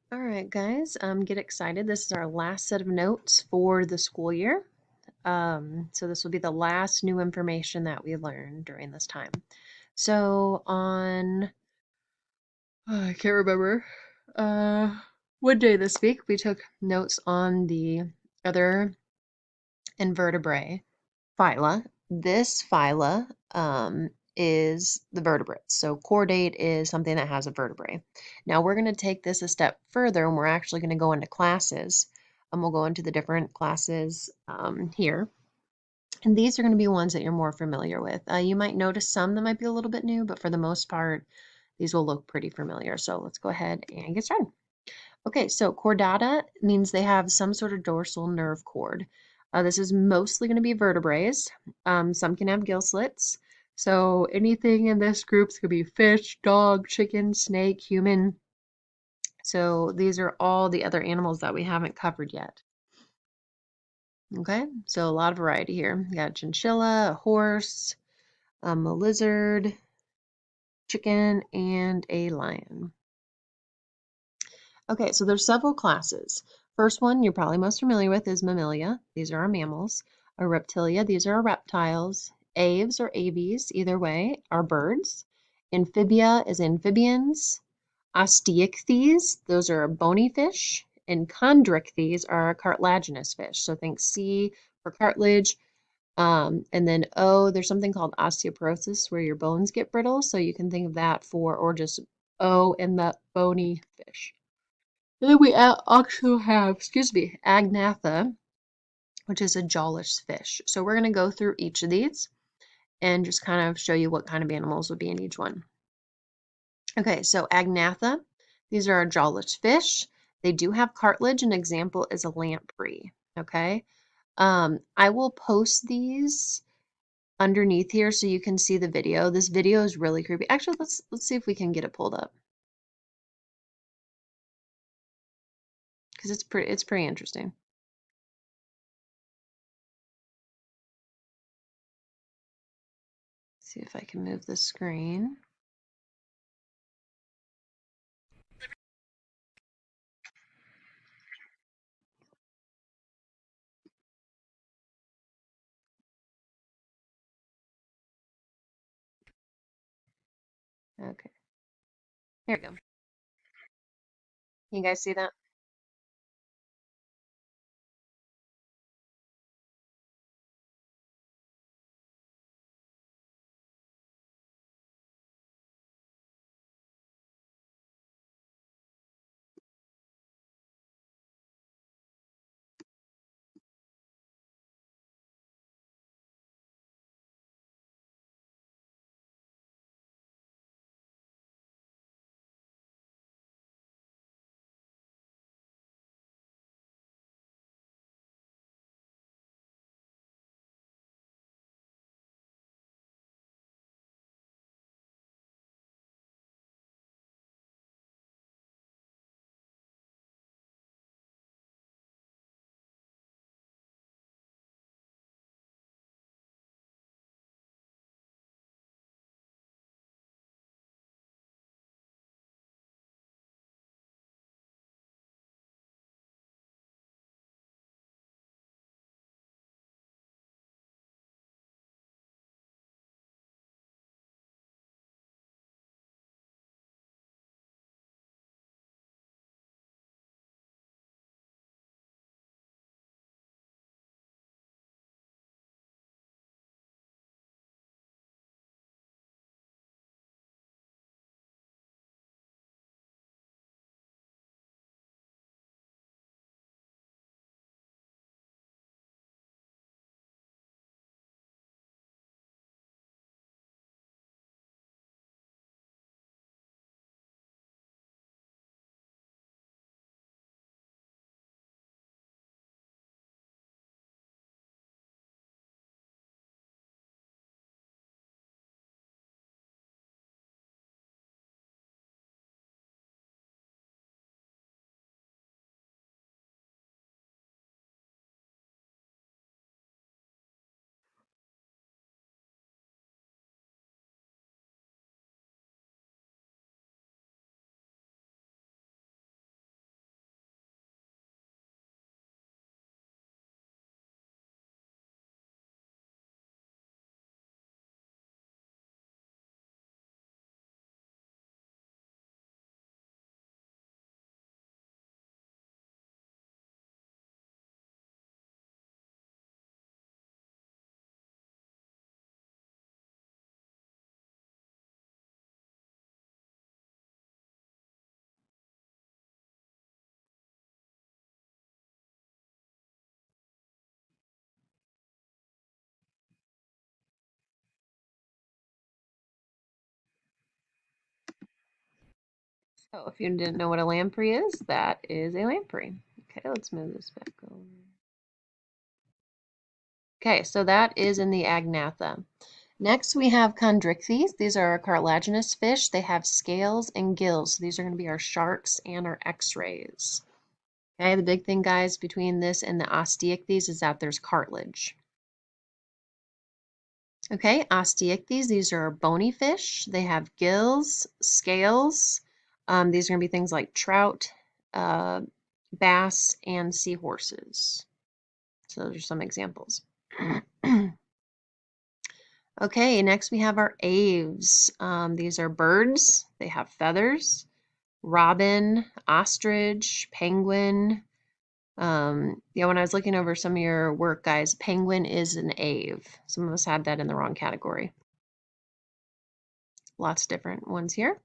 All right, guys, get excited. This is our last set of notes for the school year. So this will be the last new information that we learned during this time. So on, I can't remember, what day this week we took notes on the other invertebrate phyla. This phyla is the vertebrates. So chordate is something that has a vertebrae. Now we're going to take this a step further and we're actually going to go into classes. And we'll go into the different classes here. And these are going to be ones that you're more familiar with. You might notice some that might be a little bit new, but for the most part, these will look pretty familiar. So let's go ahead and get started. Okay, so chordata means they have some sort of dorsal nerve cord. This is mostly going to be vertebrates. Some can have gill slits. So anything in this group could be fish, dog, chicken, snake, human. So these are all the other animals that we haven't covered yet. Okay, so a lot of variety here. We got a chinchilla, a horse, a lizard, chicken, and a lion. Okay, so there's several classes. First one you're probably most familiar with is Mammalia. These are our mammals. Our Reptilia, these are our reptiles. Aves or aves, either way, are birds. Amphibia is amphibians. Osteichthyes, those are bony fish. And chondrichthyes are cartilaginous fish. So think C for cartilage. And then O, there's something called osteoporosis where your bones get brittle. So you can think of that for, or just O and the bony fish. And then we also have, excuse me, Agnatha, which is a jawless fish. So we're going to go through each of these and just kind of show you what kind of animals would be in each one. Okay, so Agnatha, these are a jawless fish. They do have cartilage. An example is a lamprey. Okay, I will post these underneath here so you can see the video. This video is really creepy. Actually, let's see if we can get it pulled up because it's pretty interesting. See if I can move the screen. Okay, here we go. You guys see that? Oh, if you didn't know what a lamprey is, that is a lamprey. Okay, let's move this back over. Okay, so that is in the Agnatha. Next, we have chondrichthyes. These are cartilaginous fish. They have scales and gills. So these are going to be our sharks and our x-rays. Okay, the big thing, guys, between this and the osteichthyes is that there's cartilage. Okay, osteichthyes, these are bony fish. They have gills, scales. These are going to be things like trout, uh, bass, and seahorses. So those are some examples. Okay, next we have our aves. These are birds. They have feathers. Robin, ostrich, penguin. Yeah, when I was looking over some of your work, guys, penguin is an ave. Some of us had that in the wrong category. Lots of different ones here.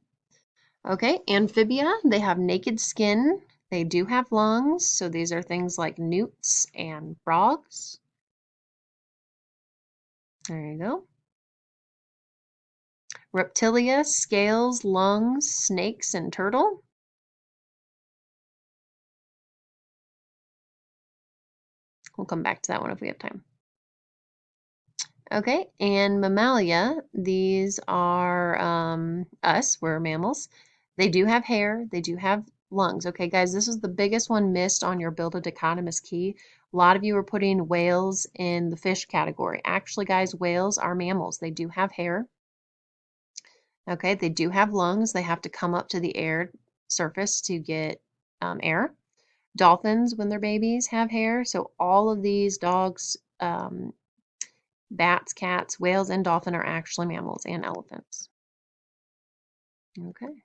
Okay, amphibia, they have naked skin. They do have lungs, so these are things like newts and frogs. There you go. Reptilia, scales, lungs, snakes, and turtle. We'll come back to that one if we have time. Okay, and mammalia, these are us, we're mammals. They do have hair, they do have lungs. Okay, guys, this is the biggest one missed on your build a dichotomous key. A lot of you are putting whales in the fish category. Actually, guys, whales are mammals. They do have hair. Okay, they do have lungs. They have to come up to the air surface to get air. Dolphins, when they're babies, have hair. So all of these dogs, bats, cats, whales, and dolphin are actually mammals, and elephants. Okay.